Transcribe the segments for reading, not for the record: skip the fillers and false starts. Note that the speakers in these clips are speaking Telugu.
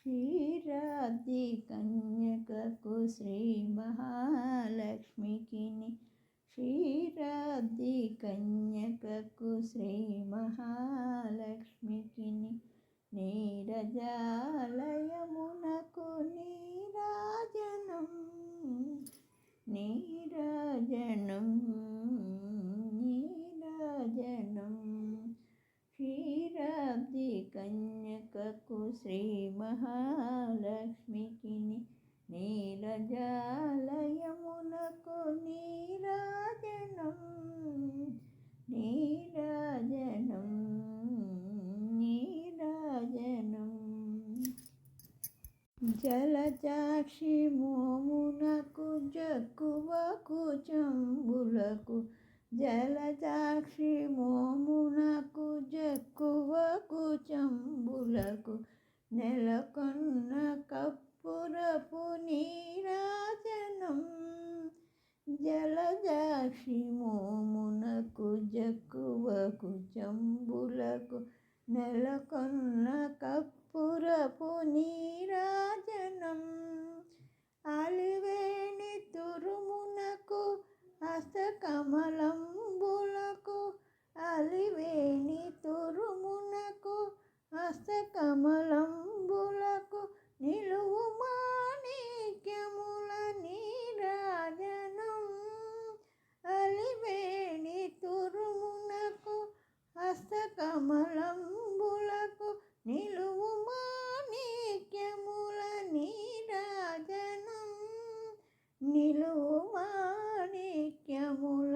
క్షీరాబ్ది కన్యకకు శ్రీ మహాలక్ష్మికిని క్షీరాబ్ది కన్యకకు శ్రీ మహాలక్ష్మికిని నీరజాలయమునకు నీరాజనం నీరాజనం నీరాజనం క్షీరాబ్ది కన్యకకు శ్రీ మహాలక్ష్మికిని నీరజాలయమునకు నీరాజనం నీరాజనం నీరాజనం జలజాక్షి మోమునకు జక్కువకు చంబులకు జలజాక్షి మోమునకు జక్కువకు చంబులకు నెలకొన్న కప్పురపు నీరాజనం జలజాక్షి మోమునకు జక్కువకు చంబులకు నెలకొన్న కప్పురపు నీరాజనం అలివేణి తురుమునకు హస్తకమలంబులకు అలివేణి తురుమునకు హస్తకమలంబులకు నిలువు మాణిక్యముల నీరాజనం అలివేణి తురుమునకు హస్తకమలంబులకు నిలువు మాణిక్యముల నీరాజనం నిలువు మాణిక్యముల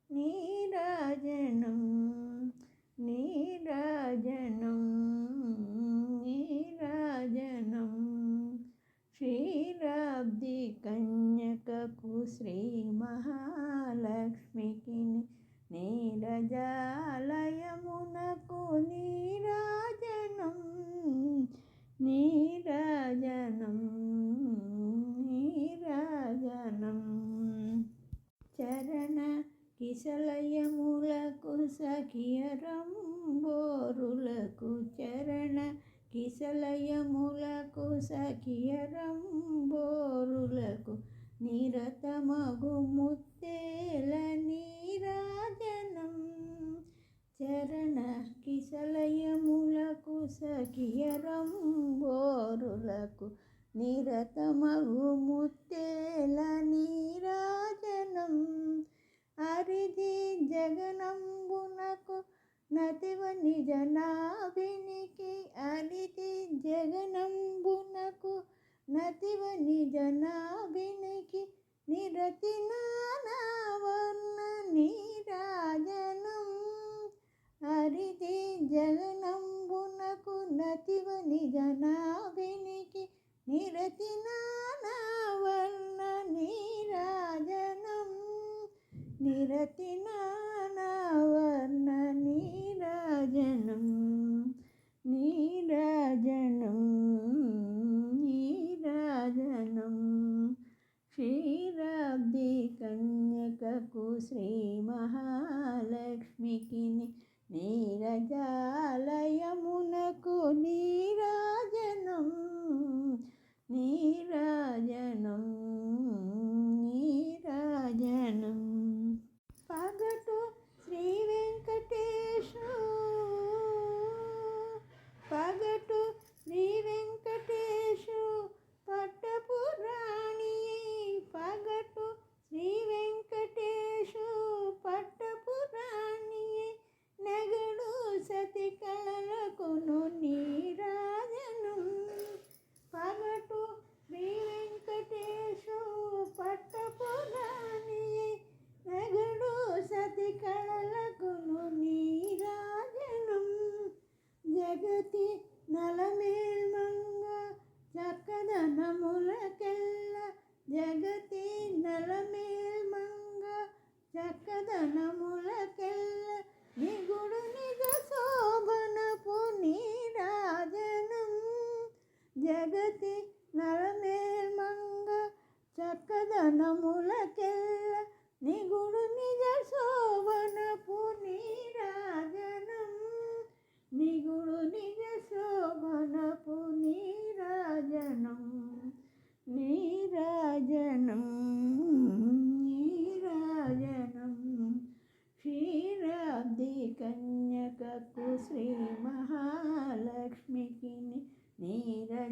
నీరాజనం నీరాజనం నీరాజనం క్షీరాబ్ది కన్యకకు శ్రీ మహాలక్ష్మికిని నీరజాలయమునకు నీరాజనం నీరాజనం నీరాజనం చరణ కిశలయములకు సఖియరంబోరులకు చరణ కిశలయములకు సఖియరంబోరులకు నిరతమగు ముత్తేల నీరాజనం చరణ కిశలయములకు సఖియరంబోరులకు నిరతమగు ముత్తేల నీరాజనం అరిది జగనంబునకు నతివ నిజనాభినికి అరిది జగనంబునకు నతివ నిజనాభినికి నిరతి నానావర్ణ నీరాజనం అరిది జగనంబునకు నతివ నిజనాభినికి నిరతి నానావర్ణ నీరాజనం నిరతి నానావర్ణ నీరాజనం నీరాజనం నీరాజనం క్షీరాబ్ది కన్యకకు శ్రీ మహాలక్ష్మికిని నీరజాలయమునకు నీరాజనం నీరాజనం నీరాజనం పగటు శ్రీ వెంకటేశు పగటు శ్రీ వెంకటేశు పట్టపు రాణి పగటు శ్రీ వెంకటేశు పట్టపు రాణి నెగడు సతి కళలకును నీరాజనం పగటు శ్రీ వెంకటేశు పట్టపు రాణి నెగడు సతి కళలకును నీరాజనం జగతి నలమేల్మంగ చక్కదనములకెల్ల జగతి నలమేల్మంగ చక్కదనములకెల్ల నిగుడు నిజ శోభనపు నీరాజనం జగతి నలమేల్మంగ చక్కదనములకెల్ల నిగుడు నిజ శోభనపు నీరాజనం నిగుడు నిజ శోభనపు నీరాజనం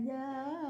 జాబిలి